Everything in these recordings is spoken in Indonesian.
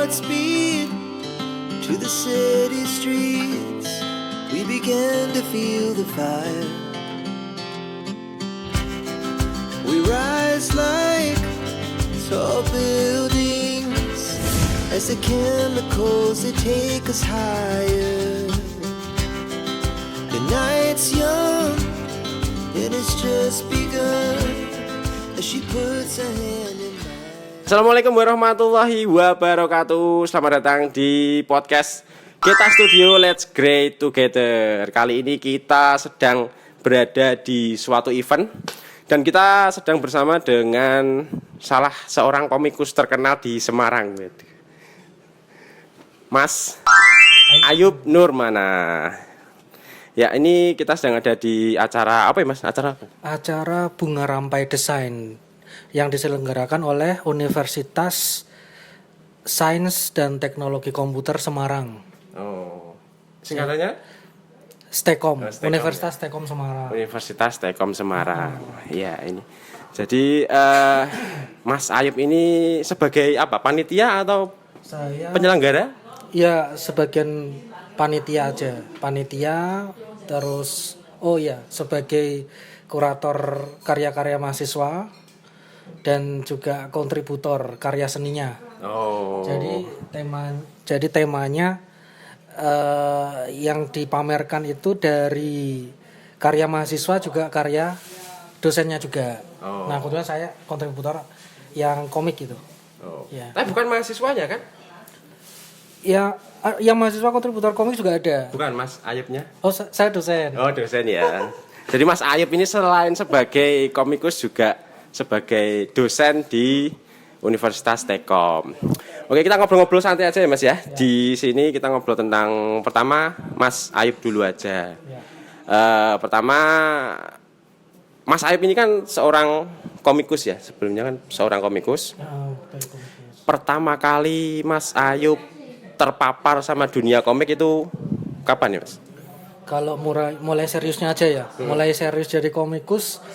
Godspeed to the city streets. We began to feel the fire. We rise like tall buildings as the chemicals they take us higher. The night's young and it's just begun as she puts her hand in mine. Assalamualaikum warahmatullahi wabarakatuh. Selamat datang di podcast Kita Studio Let's Great Together. Kali ini kita sedang berada di suatu event dan kita sedang bersama dengan salah seorang komikus terkenal di Semarang, Mas Ayub Nurmana. Ya, ini kita sedang ada di acara apa ya, Mas? Acara apa? Acara Bunga Rampai Desain yang diselenggarakan oleh Universitas Sains dan Teknologi Komputer Semarang. Oh. Singkatannya? STEKOM, STEKOM, Universitas STEKOM Semarang. Universitas Tekom Semarang. Iya, ini. Jadi Mas Ayub ini sebagai apa? Panitia atau Saya penyelenggara? ya sebagian panitia aja. Panitia terus sebagai kurator karya-karya mahasiswa dan juga kontributor karya seninya. Oh. Jadi temanya yang dipamerkan itu dari karya mahasiswa juga karya dosennya juga. Oh. Nah, kebetulan saya kontributor yang komik gitu. Oh. Ya. Tapi bukan mahasiswanya kan? Ya, yang mahasiswa kontributor komik juga ada. Bukan Mas Ayubnya? Oh, saya dosen. Oh, dosen ya. Jadi Mas Ayub ini selain sebagai komikus juga sebagai dosen di Universitas Tekom. Oke, kita ngobrol-ngobrol santai aja ya Mas ya. Di sini kita ngobrol tentang pertama Mas Ayub dulu aja. Pertama Mas Ayub ini kan seorang komikus ya. Sebelumnya kan seorang komikus. Pertama kali Mas Ayub terpapar sama dunia komik itu kapan ya Mas? Kalau mulai seriusnya aja ya. Mulai serius jadi komikus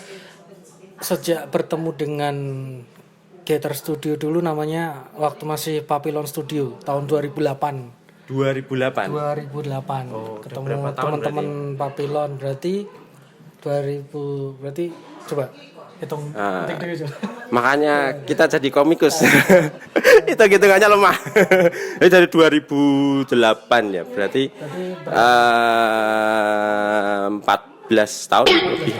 sejak bertemu dengan Gator Studio dulu, namanya waktu masih Papillon Studio tahun 2008. 2008. Oh, ketemu berapa tahun teman-teman Papillon berarti 2000 berarti coba hitung aja. Makanya kita jadi komikus. Itu hitungannya lemah. Ini dari 2008 ya, berarti 14 tahun lebih.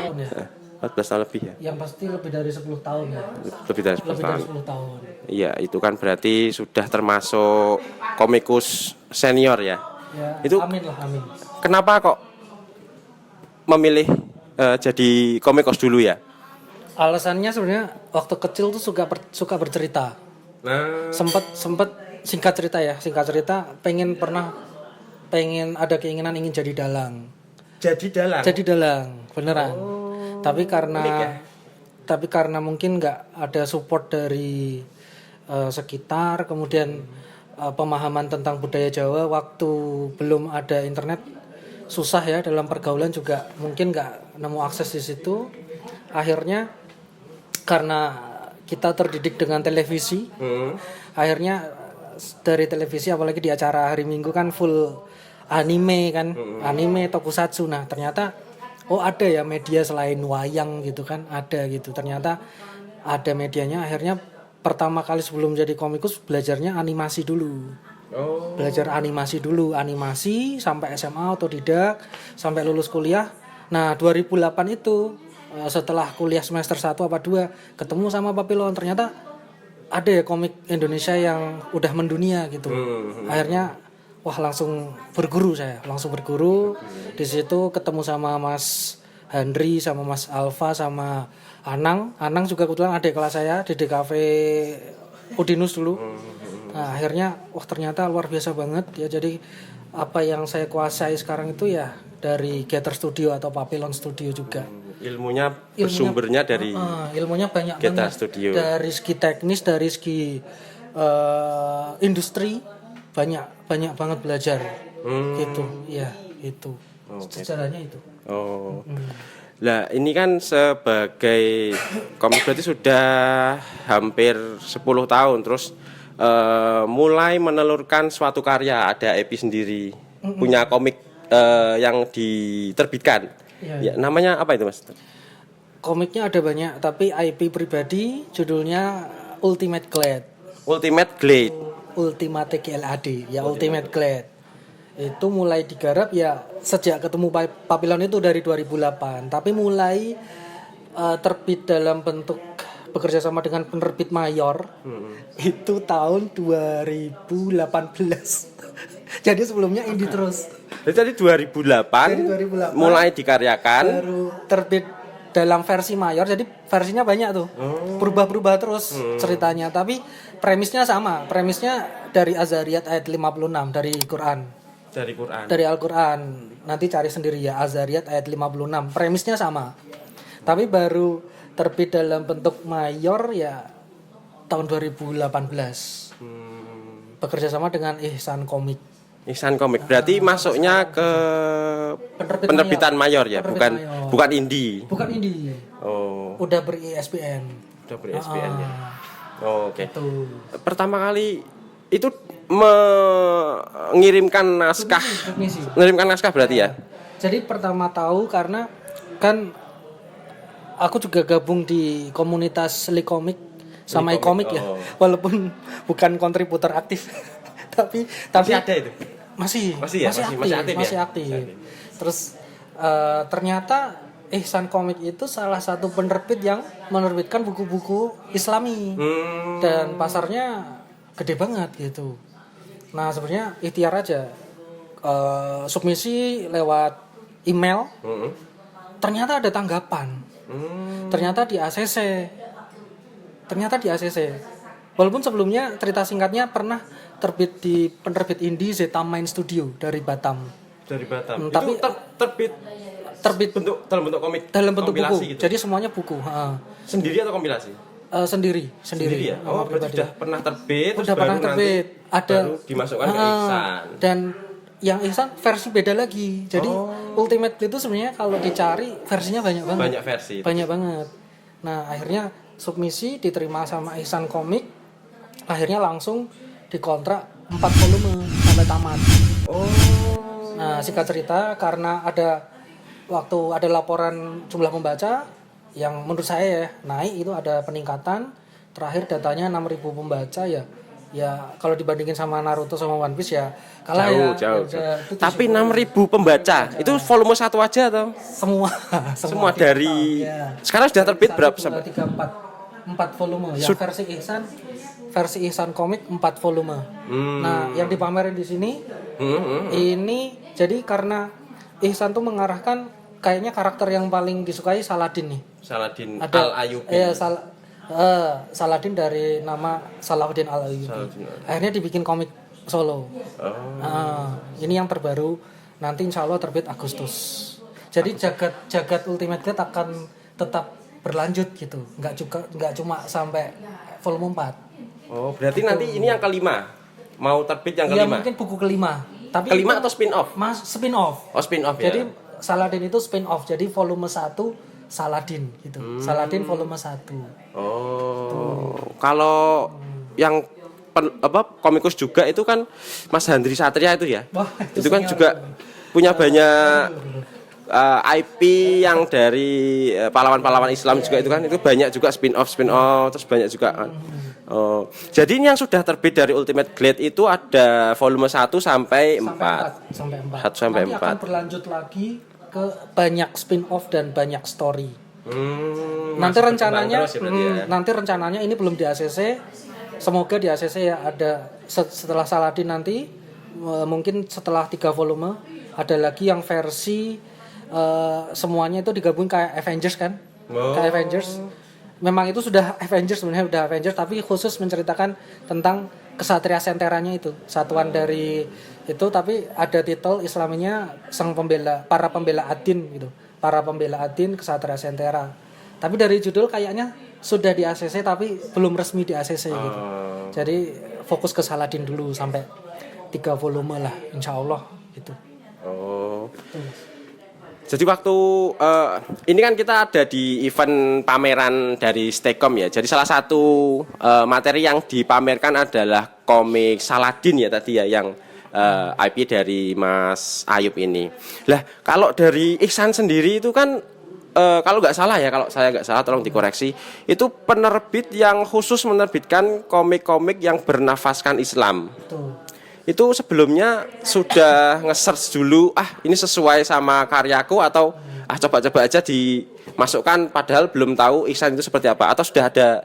14 tahun lebih ya. Yang pasti lebih dari 10 tahun ya. Lebih dari 10 tahun. 10 tahun. Iya, itu kan berarti sudah termasuk komikus senior ya. Ya, Itu amin. kenapa kok memilih jadi komikus dulu ya? Alasannya sebenarnya waktu kecil tuh suka bercerita. Nah, Sempet singkat cerita pengen ada keinginan ingin jadi dalang. Jadi dalang, beneran. Tapi karena mungkin nggak ada support dari sekitar, kemudian pemahaman tentang budaya Jawa waktu belum ada internet susah ya, dalam pergaulan juga mungkin nggak nemu akses di situ. Akhirnya karena kita terdidik dengan televisi, akhirnya dari televisi apalagi di acara hari Minggu kan full anime kan, anime tokusatsu. Nah ternyata ada ya media selain wayang gitu kan, ada gitu. Ternyata ada medianya. Akhirnya pertama kali sebelum jadi komikus belajarnya animasi dulu. Belajar animasi dulu, animasi sampai SMA otodidak, sampai lulus kuliah. Nah 2008 itu setelah kuliah semester 1 apa 2 ketemu sama Papillon, ternyata ada ya komik Indonesia yang udah mendunia gitu. Akhirnya langsung berguru. Di situ ketemu sama Mas Handri, sama Mas Alfa, sama Anang juga kebetulan adik kelas saya di DKV Udinus dulu. Nah, akhirnya ternyata luar biasa banget ya. Jadi apa yang saya kuasai sekarang itu ya dari Gator Studio atau Papillon Studio juga. Ilmunya bersumbernya dari ilmunya banyak Gator banget. Studio. Dari segi teknis, dari segi industri banyak banget belajar gitu ya, itu sejarahnya itu. Lah ini kan sebagai komik berarti sudah hampir 10 tahun terus mulai menelurkan suatu karya, ada Epi sendiri punya komik yang diterbitkan. Ya, namanya apa itu Mas? Komiknya ada banyak, tapi IP pribadi judulnya Ultimate Glad. Ultimate Glade. Ultimate GLAD, ya Ultimate Glad. Itu mulai digarap ya sejak ketemu Papillon itu dari 2008, tapi mulai terbit dalam bentuk bekerja sama dengan penerbit mayor itu tahun 2018. Jadi sebelumnya indie terus. Jadi 2008 mulai dikaryakan, baru terbit dalam versi mayor, jadi versinya banyak tuh. Berubah-berubah terus ceritanya, tapi premisnya sama. Premisnya dari Azariyat ayat 56 dari Quran. Dari Al-Quran. Nanti cari sendiri ya, Azariyat ayat 56. Premisnya sama. Tapi baru terbit dalam bentuk mayor ya tahun 2018. Bekerja sama dengan Ihsan Komik. Ihsan Komik. Berarti masuknya ke penerbitan mayor ya, bukan indie. Bukan indie. Oh. Udah ber-ISBN. Ya. Oh, oke. Itu. Pertama kali itu mengirimkan naskah. Mengirimkan naskah berarti ya. Jadi pertama tahu karena kan aku juga gabung di komunitas Likomik sama iKomik ya. Walaupun bukan kontributor aktif. tapi masih ada itu. Masih aktif. Terus ternyata Ihsan Komik itu salah satu penerbit yang menerbitkan buku-buku Islami. Dan pasarnya gede banget gitu. Nah, sebenarnya ikhtiar aja. Submisi lewat email. Ternyata ada tanggapan. Ternyata di ACC. Walaupun sebelumnya cerita singkatnya pernah terbit di penerbit indie Zeta Mind Studio dari Batam. Tapi itu terbit dalam bentuk komik. Dalam bentuk buku. Gitu. Jadi semuanya buku. Sendiri atau kompilasi? Sendiri ya. Oh, berarti sudah pernah terbit. Udah pernah terbit. Ada baru dimasukkan ke Ihsan. Dan yang Ihsan versi beda lagi. Jadi Ultimate itu sebenarnya kalau dicari versinya banyak banget. Banyak banget. Nah, akhirnya submisi diterima sama Ihsan Komik. Akhirnya langsung dikontrak 4 volume sampai tamat. Nah, singkat cerita karena ada laporan jumlah pembaca yang menurut saya ya naik, itu ada peningkatan. Terakhir datanya 6.000 pembaca ya kalau dibandingin sama Naruto sama One Piece ya kalah jauh. Tapi 6.000 pembaca itu volume 1 aja atau semua dari sekarang sudah terbit berapa? 4 volume yang versi Ihsan Komik 4 volume. Nah, yang dipamerin di sini ini jadi karena Ihsan tuh mengarahkan kayaknya karakter yang paling disukai Saladin nih. Saladin Al-Ayyubi. Saladin dari nama Salahuddin Al-Ayyubi. Akhirnya dibikin komik solo. Ini yang terbaru, nanti insya Allah terbit Agustus. Jadi jagat Ultimate Glad akan tetap berlanjut gitu. Nggak cuma sampai volume 4. Oh, berarti nanti ini yang kelima. Mau terbit yang kelima? Ya mungkin buku kelima. Tapi kelima atau spin-off? Spin-off. Oh, spin-off ya. Jadi Saladin itu spin-off. Jadi volume 1 Saladin gitu. Saladin volume 1. Kalau yang komikus juga itu kan Mas Handri Satria itu ya. Wah, itu kan juga punya banyak IP yang dari pahlawan-pahlawan Islam juga itu kan, itu banyak juga spin-off terus banyak juga. Jadi ini yang sudah terbit dari Ultimate Glad itu ada volume 1 sampai 4. 1 sampai 4. Nanti akan berlanjut lagi ke banyak spin-off dan banyak story. Nanti rencananya ini belum di ACC. Semoga di ACC ya ada setelah Saladin nanti mungkin setelah 3 volume ada lagi yang versi semuanya itu digabung kayak Avengers kan. Kayak Avengers. Memang itu sudah Avengers sebenarnya, udah Avengers, tapi khusus menceritakan tentang kesatria senteranya itu, satuan dari itu, tapi ada titel Islaminya para pembela Adin gitu. Para pembela Adin kesatria sentera. Tapi dari judul kayaknya sudah di ACC tapi belum resmi di ACC gitu. Jadi fokus ke Saladin dulu sampai 3 volume lah insyaallah gitu. Jadi waktu ini kan kita ada di event pameran dari Stekom ya. Jadi salah satu materi yang dipamerkan adalah komik Saladin ya tadi ya, yang IP dari Mas Ayub ini. Lah kalau dari Ihsan sendiri itu kan kalau nggak salah ya, kalau saya nggak salah tolong dikoreksi, itu penerbit yang khusus menerbitkan komik-komik yang bernafaskan Islam. Betul. Itu sebelumnya sudah nge-search dulu, ini sesuai sama karyaku, atau coba-coba aja dimasukkan padahal belum tahu Ihsan itu seperti apa, atau sudah ada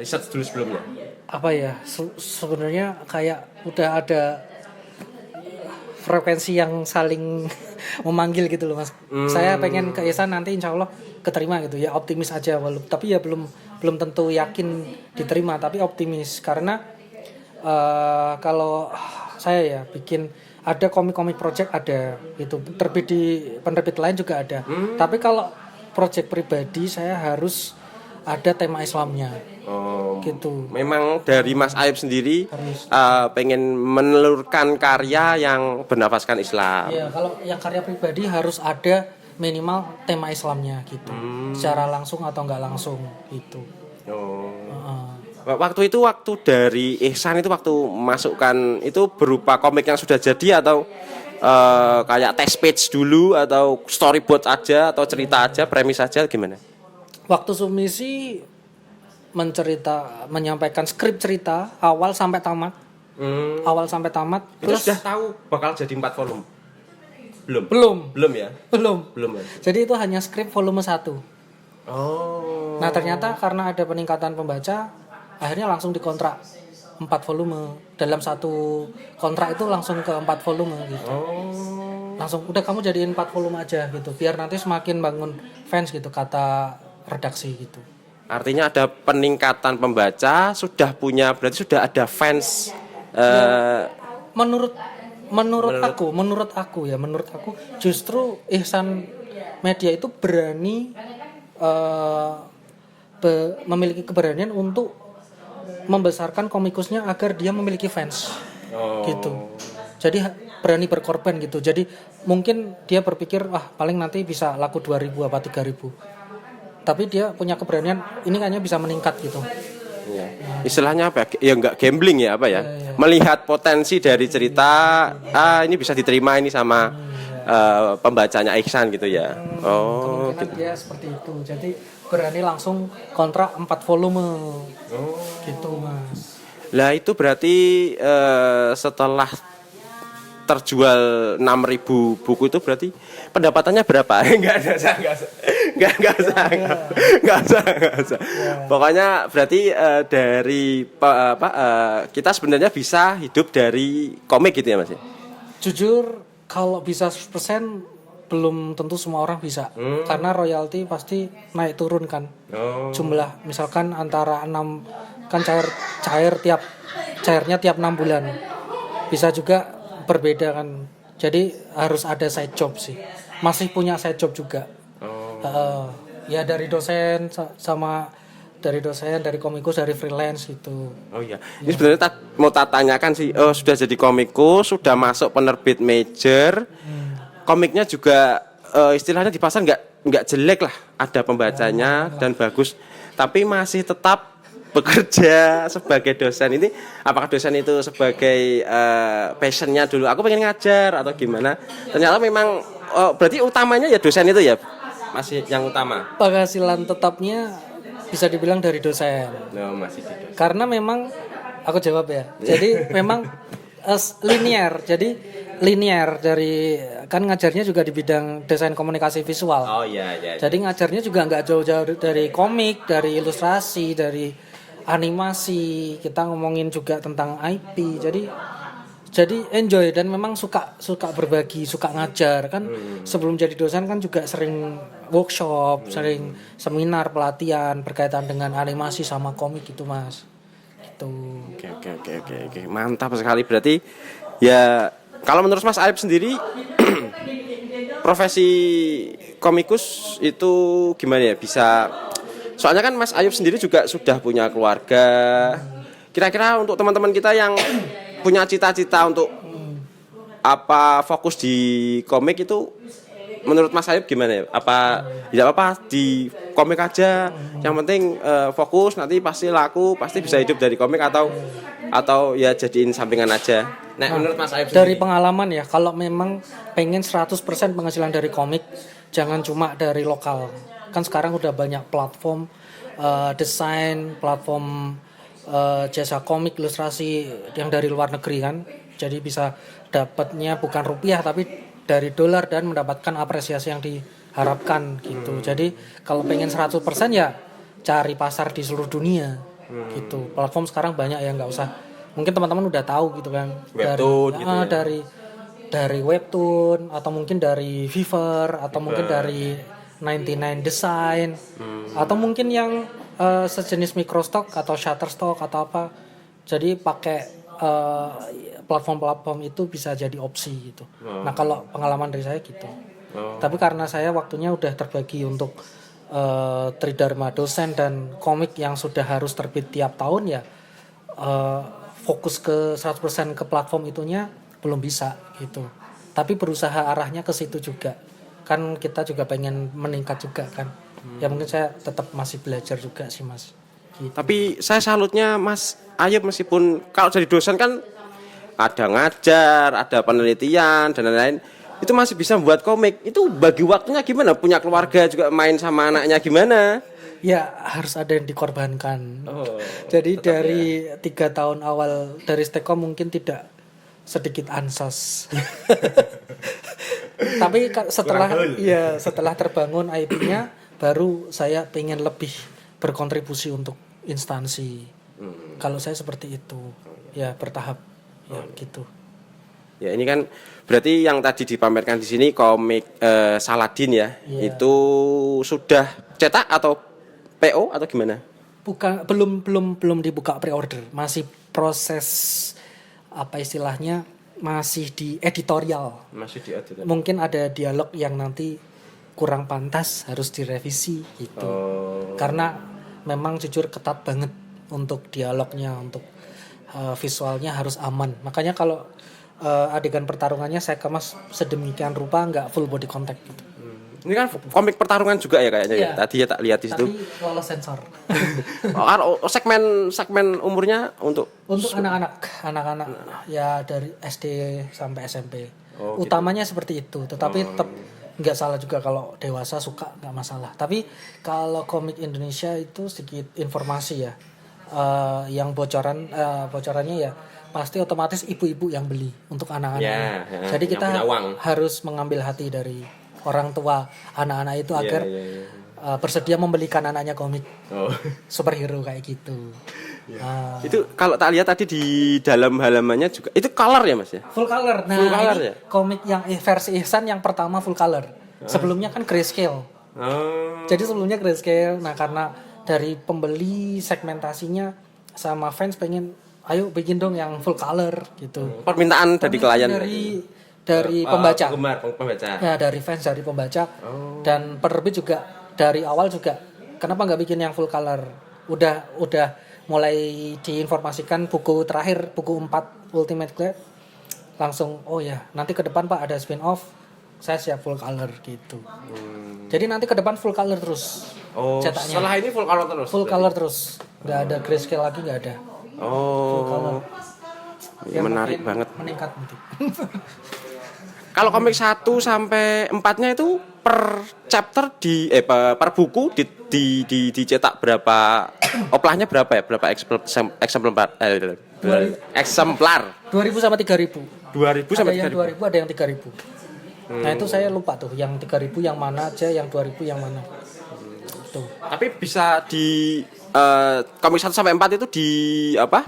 research dulu sebelumnya? Apa ya, sebenarnya kayak udah ada frekuensi yang saling memanggil gitu loh Mas. Saya pengen ke Ihsan nanti insya Allah keterima gitu ya, optimis aja tapi ya belum tentu yakin diterima, tapi optimis karena kalau saya ya bikin ada komik-komik project ada gitu, terbit di penerbit lain juga ada. Tapi kalau project pribadi saya harus ada tema Islamnya. Gitu. Memang dari Mas Ayub sendiri pengen menelurkan karya yang bernafaskan Islam. Iya, kalau yang karya pribadi harus ada minimal tema Islamnya gitu. Secara langsung atau enggak langsung gitu. Waktu dari Ihsan itu waktu masukkan itu berupa komik yang sudah jadi atau kayak test page dulu atau storyboard aja atau cerita aja, premis aja gimana? Waktu submisi menyampaikan skrip cerita awal sampai tamat. Awal sampai tamat. Itu sudah tahu bakal jadi 4 volume? Belum Ya? Belum. Ya? Jadi itu hanya skrip volume 1. Nah, ternyata karena ada peningkatan pembaca, akhirnya langsung dikontrak 4 volume. Dalam satu kontrak itu langsung ke 4 volume gitu. Langsung udah kamu jadiin 4 volume aja gitu, biar nanti semakin bangun fans gitu, kata redaksi gitu. Artinya ada peningkatan pembaca, berarti sudah ada fans. Menurut aku justru Ihsan Media itu berani memiliki keberanian untuk membesarkan komikusnya agar dia memiliki fans. Gitu. Jadi berani berkorban gitu. Jadi mungkin dia berpikir paling nanti bisa laku 2.000 apa 3.000. Tapi dia punya keberanian, ini kayaknya bisa meningkat gitu. Ya. Istilahnya apa ya, nggak gambling ya ya. Melihat potensi dari cerita, ini bisa diterima ini sama pembacanya Ihsan gitu ya. Kemungkinan gitu. Dia seperti itu. Jadi berani langsung kontrak 4 volume. Gitu Mas. Lah itu berarti setelah terjual 6.000 buku itu berarti pendapatannya berapa? Enggak usah. Pokoknya berarti dari kita sebenarnya bisa hidup dari komik gitu ya Mas. Jujur kalau bisa 100% belum tentu semua orang bisa. Karena royalti pasti naik turun kan. Jumlah misalkan antara 6 kan cairnya tiap 6 bulan. Bisa juga berbeda kan, jadi harus ada side job sih, masih punya side job juga. Ya dari dosen dari komikus, dari freelance gitu. Ini sebenarnya mau tanyakan sih, sudah jadi komikus, sudah masuk penerbit major, komiknya juga istilahnya di pasar nggak jelek lah, ada pembacanya dan bagus, tapi masih tetap bekerja sebagai dosen. Ini apakah dosen itu sebagai passionnya dulu, aku pengen ngajar atau gimana? Ternyata memang berarti utamanya ya dosen itu ya, masih yang utama. Penghasilan tetapnya bisa dibilang dari dosen. Masih gitu. Karena memang aku jawab ya. Jadi memang linear. Jadi linear dari kan ngajarnya juga di bidang desain komunikasi visual. Iya. Jadi ngajarnya juga nggak jauh-jauh dari komik, dari ilustrasi, dari animasi, kita ngomongin juga tentang IP. Jadi enjoy dan memang suka berbagi, suka ngajar kan. Sebelum jadi dosen kan juga sering workshop, sering seminar, pelatihan berkaitan dengan animasi sama komik gitu Mas. Gitu. Oke. Mantap sekali, berarti ya kalau menurut Mas Ayub sendiri profesi komikus itu gimana ya, bisa. Soalnya kan Mas Ayub sendiri juga sudah punya keluarga. Kira-kira untuk teman-teman kita yang punya cita-cita untuk fokus di komik itu menurut Mas Ayub gimana ya? Apa tidak apa-apa di komik aja, yang penting fokus, nanti pasti laku, pasti bisa hidup dari komik, atau ya jadiin sampingan aja. Nah, menurut Mas Ayub dari sendiri. pengalaman ya, kalau memang pengen 100% penghasilan dari komik, jangan cuma dari lokal. Kan sekarang udah banyak platform desain, platform jasa komik ilustrasi yang dari luar negeri kan. Jadi bisa dapatnya bukan rupiah tapi dari dolar dan mendapatkan apresiasi yang diharapkan gitu. Jadi kalau pengen 100% ya cari pasar di seluruh dunia gitu. Platform sekarang banyak ya, nggak usah. Mungkin teman-teman udah tahu gitu kan. Webtoon gitu ya. Dari webtoon atau mungkin dari Fiverr atau mungkin dari 99 Design atau mungkin yang sejenis Microstock atau Shutterstock atau apa. Jadi pakai platform-platform itu bisa jadi opsi gitu. Nah kalau pengalaman dari saya gitu. Tapi karena saya waktunya udah terbagi untuk Tridharma dosen dan komik yang sudah harus terbit tiap tahun ya, fokus ke 100% ke platform itunya belum bisa gitu. Tapi berusaha arahnya ke situ juga. Kan kita juga pengen meningkat juga kan. Ya mungkin saya tetap masih belajar juga sih Mas. Gitu. Tapi saya salutnya Mas Ayub, meskipun kalau jadi dosen kan ada ngajar, ada penelitian dan lain-lain, itu masih bisa membuat komik. Itu bagi waktunya gimana? Punya keluarga juga, main sama anaknya gimana? Ya harus ada yang dikorbankan. Jadi dari 3 tahun awal dari Stekom mungkin tidak sedikit ansos. Tapi setelah terbangun IP-nya, baru saya pengen lebih berkontribusi untuk instansi. Kalau saya seperti itu, ya bertahap, ya gitu. Ya ini kan berarti yang tadi dipamerkan di sini komik Saladin ya, itu sudah cetak atau PO atau gimana? Bukan, belum dibuka pre-order, masih proses apa istilahnya, masih di editorial. Masih di editorial. Mungkin ada dialog yang nanti kurang pantas, harus direvisi gitu. Karena memang jujur ketat banget untuk dialognya, untuk visualnya harus aman. Makanya kalau adegan pertarungannya saya kemas sedemikian rupa nggak full body contact gitu. Ini kan komik pertarungan juga ya kayaknya ya. Tadi ya tak lihat di situ. Tapi lolos sensor. segmen umurnya untuk anak-anak ya dari SD sampai SMP. Utamanya seperti itu, tetapi tetap nggak salah juga kalau dewasa suka, nggak masalah. Tapi kalau komik Indonesia itu sedikit informasi ya, yang bocorannya ya pasti otomatis ibu-ibu yang beli untuk anak-anak. Jadi kita harus mengambil hati dari orang tua anak-anak itu agar bersedia membelikan anaknya komik superhero kayak gitu. Itu kalau tak lihat tadi di dalam halamannya juga itu color ya Mas ya? Full color. Nah, full color ini ya? Komik yang versi Ihsan yang pertama full color. Sebelumnya kan grayscale. Jadi sebelumnya grayscale. Nah, karena dari pembeli segmentasinya sama fans pengen ayo bikin dong yang full color gitu. Permintaan dari klien. Dari pembaca. Pembaca. Ya, dari fans, dari pembaca. Dan penerbit juga dari awal juga. Kenapa nggak bikin yang full color? Udah mulai diinformasikan buku terakhir, buku 4 Ultimate Glade, langsung oh ya nanti ke depan Pak ada spin off, saya siap full color gitu. Jadi nanti ke depan full color terus cetaknya. Setelah ini full color terus? Full color terus, nggak ada grayscale lagi, nggak ada. Full color. Ya, menarik banget. Meningkat nanti. Kalau komik 1 sampai 4-nya itu per chapter per buku dicetak berapa, oplahnya berapa ya? Berapa eksemplar? 2.000 sama 3.000. 2.000 sama 3.000. Ada yang 2.000, ada yang 3.000. Nah, itu saya lupa tuh, yang 3.000 yang mana aja, yang 2.000 yang mana. Tuh. Tapi bisa di komik 1 sampai 4 itu di apa?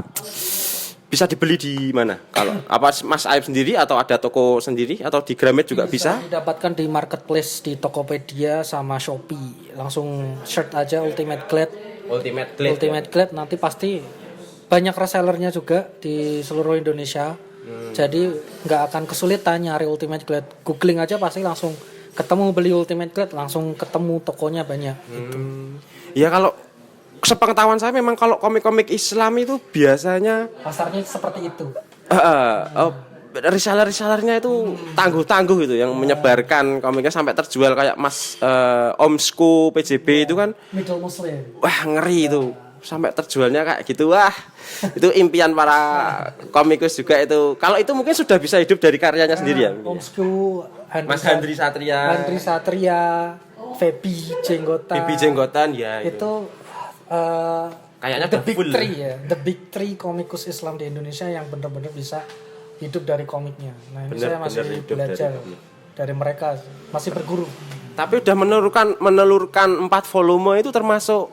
Bisa dibeli di mana? Kalau apa Mas Ayub sendiri atau ada toko sendiri atau di Gramet juga bisa? Didapatkan di marketplace, di Tokopedia sama Shopee. Langsung search aja Ultimate Glade. Ultimate Glade nanti pasti banyak resellernya juga di seluruh Indonesia. Jadi nggak akan kesulitan nyari Ultimate Glade. Googling aja pasti langsung ketemu, beli Ultimate Glade langsung ketemu tokonya banyak. Gitu. Ya kalau sepengetahuan saya memang kalau komik-komik Islam itu biasanya pasarnya seperti itu. reseller-resellernya itu tangguh-tangguh gitu yang menyebarkan komiknya sampai terjual kayak Mas Omsku PJB itu kan. Middle Muslim. Wah, ngeri itu. Sampai terjualnya kayak gitu. Wah. Itu impian para komikus juga itu. Kalau itu mungkin sudah bisa hidup dari karyanya sendiri ya. Omsku, Mas Handri Satria. Handri Satria, Feby Jenggotan Ya itu kayaknya the big full. three ya, the big three komikus Islam di Indonesia yang benar-benar bisa hidup dari komiknya. Nah ini saya masih belajar dari mereka, masih berguru. Tapi udah menelurkan 4 volume itu termasuk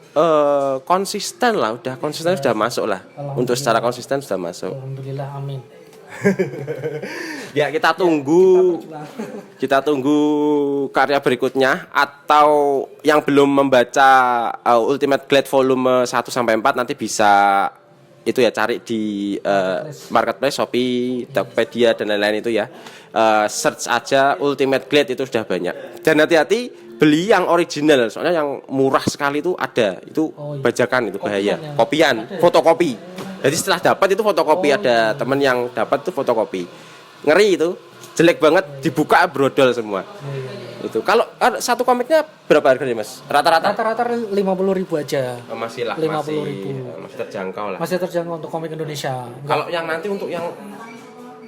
konsisten lah, udah konsisten sudah masuk lah. Untuk secara konsisten sudah masuk. Alhamdulillah, amin. Ya kita tunggu karya berikutnya atau yang belum membaca Ultimate Glade volume 1 sampai 4 nanti bisa itu ya cari di marketplace, Shopee, Tokopedia dan lain-lain itu ya. Search aja Ultimate Glade itu sudah banyak. Dan hati-hati beli yang original soalnya yang murah sekali itu ada. Itu bajakan itu bahaya. Kopian, fotokopi. Jadi setelah dapat itu fotokopi ada teman yang dapat itu fotokopi. Ngeri itu. Jelek banget dibuka brodol semua. Itu. Kalau satu komiknya berapa harganya, Mas? Rata-rata 50.000 aja. Masih lah, 50.000. masih terjangkau lah. Masih terjangkau untuk komik Indonesia. Kalau yang nanti untuk yang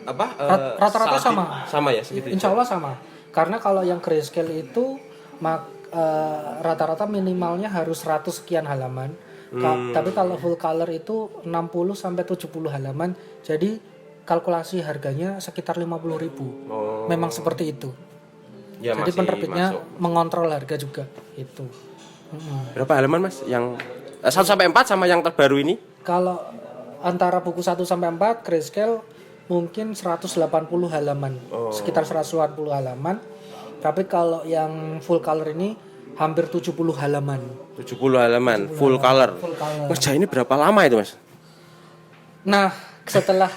apa? Rata-rata sama. Sama ya segitu. Insya Allah sama. Karena kalau yang grayscale itu rata-rata minimalnya harus 100 sekian halaman. Tapi kalau full color itu 60 sampai 70 halaman. Jadi kalkulasi harganya sekitar 50.000. Memang seperti itu. Ya, jadi penerbitnya mengontrol harga juga itu. Berapa halaman, Mas? Yang 1 sampai 4 sama yang terbaru ini? Kalau antara buku 1 sampai 4 grayscale mungkin 180 halaman. Sekitar 180 halaman. Tapi kalau yang full color ini hampir 70 halaman. 70 halaman full color. Ngerjain ini berapa lama itu, Mas? Nah, setelah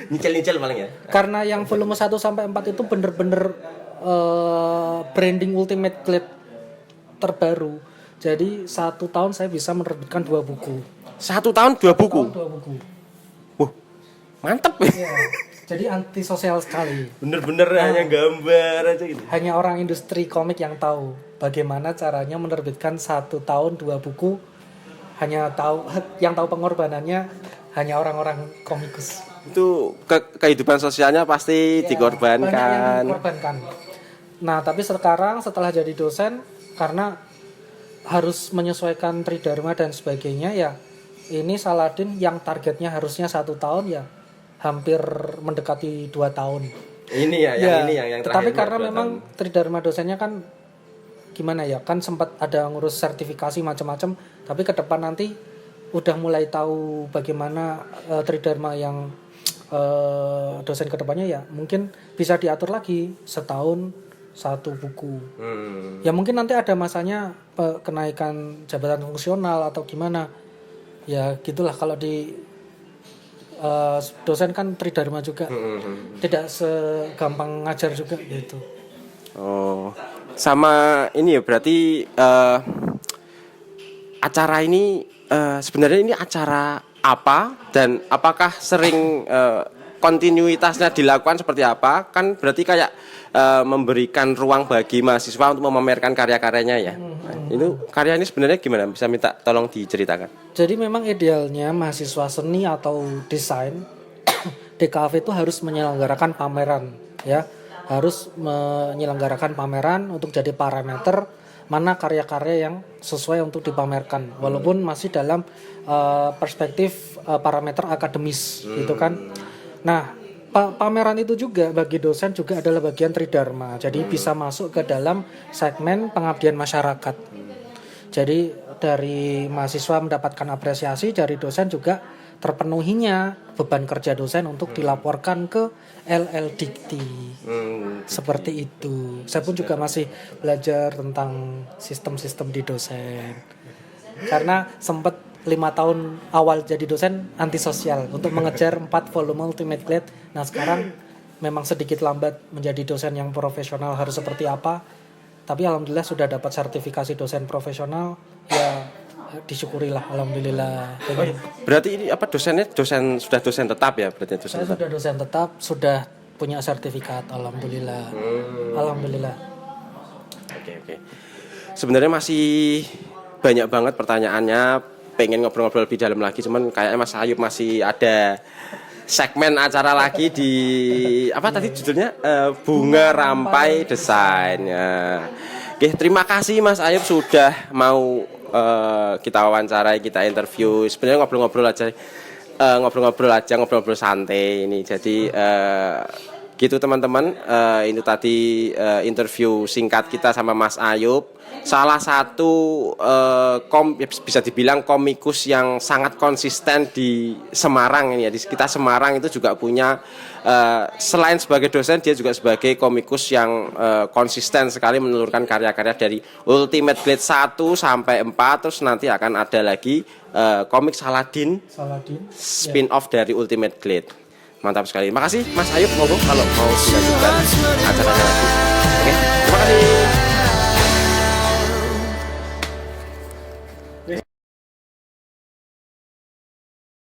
nyicil paling ya. Karena yang volume 1 sampai 4 itu bener-bener branding Ultimate Glade terbaru. Jadi 1 tahun saya bisa menerbitkan 2 buku. 1 tahun 2 buku. 2 buku. Wah, mantep ya. Jadi antisosial sekali. Bener-bener hanya gambar aja gitu. Hanya orang industri komik yang tahu bagaimana caranya menerbitkan 1 tahun 2 buku. Yang tahu pengorbanannya hanya orang-orang komikus. Itu kehidupan sosialnya pasti dikorbankan. Banyak yang dikorbankan. Nah, tapi sekarang setelah jadi dosen karena harus menyesuaikan tridharma dan sebagainya ya, ini Saladin yang targetnya harusnya 1 tahun ya hampir mendekati 2 tahun. Ini ya, yang terakhir. Tetapi karena memang tridharma dosennya kan gimana ya, kan sempat ada ngurus sertifikasi macam-macam, tapi ke depan nanti udah mulai tahu bagaimana tridharma yang dosen ke depannya ya mungkin bisa diatur lagi setahun 1 buku. Ya mungkin nanti ada masanya kenaikan jabatan fungsional atau gimana. Ya gitulah kalau di dosen kan tridharma juga. Tidak segampang ngajar juga gitu. Oh. Sama ini ya berarti acara ini sebenarnya ini acara apa dan apakah sering kontinuitasnya dilakukan seperti apa? Kan berarti kayak memberikan ruang bagi mahasiswa untuk memamerkan karya-karyanya ya. Itu karya ini sebenarnya gimana? Bisa minta tolong diceritakan. Jadi memang idealnya mahasiswa seni atau desain DKV itu harus menyelenggarakan pameran ya. Harus menyelenggarakan pameran untuk jadi parameter mana karya-karya yang sesuai untuk dipamerkan walaupun masih dalam perspektif parameter akademis gitu kan. Nah, pameran itu juga bagi dosen juga adalah bagian tridharma. Jadi bisa masuk ke dalam segmen pengabdian masyarakat. Jadi dari mahasiswa mendapatkan apresiasi, dari dosen juga terpenuhinya beban kerja dosen untuk dilaporkan ke LLDikti. Seperti itu. Saya pun juga masih belajar tentang sistem-sistem di dosen. Karena sempat 5 tahun awal jadi dosen antisosial untuk mengejar 4 volume Ultimate Glade. Nah sekarang memang sedikit lambat menjadi dosen yang profesional harus seperti apa. Tapi alhamdulillah sudah dapat sertifikasi dosen profesional. Ya disyukurilah alhamdulillah. Berarti ini apa dosennya sudah dosen tetap ya berarti dosen. Saya sudah dosen tetap, sudah punya sertifikat. Alhamdulillah. Alhamdulillah. Oke. Sebenarnya masih banyak banget pertanyaannya, pengen ngobrol-ngobrol lebih dalam lagi, cuman kayaknya Mas Ayub masih ada segmen acara lagi di apa tadi judulnya Bunga Rampai Desain. Oke, terima kasih Mas Ayub sudah mau kita wawancarai, kita interview. Sebenarnya ngobrol-ngobrol aja, ngobrol-ngobrol santai ini. Jadi gitu teman-teman, itu tadi interview singkat kita sama Mas Ayub, salah satu bisa dibilang komikus yang sangat konsisten di Semarang ini ya. Di sekitar Semarang itu juga punya selain sebagai dosen, dia juga sebagai komikus yang konsisten sekali menelurkan karya-karya dari Ultimate Blade 1 sampai 4, terus nanti akan ada lagi komik Saladin spin-off dari Ultimate Blade. Mantap sekali. Terima kasih Mas Ayub, kalau mau dilanjutkan acaranya lagi. Oke, terima kasih.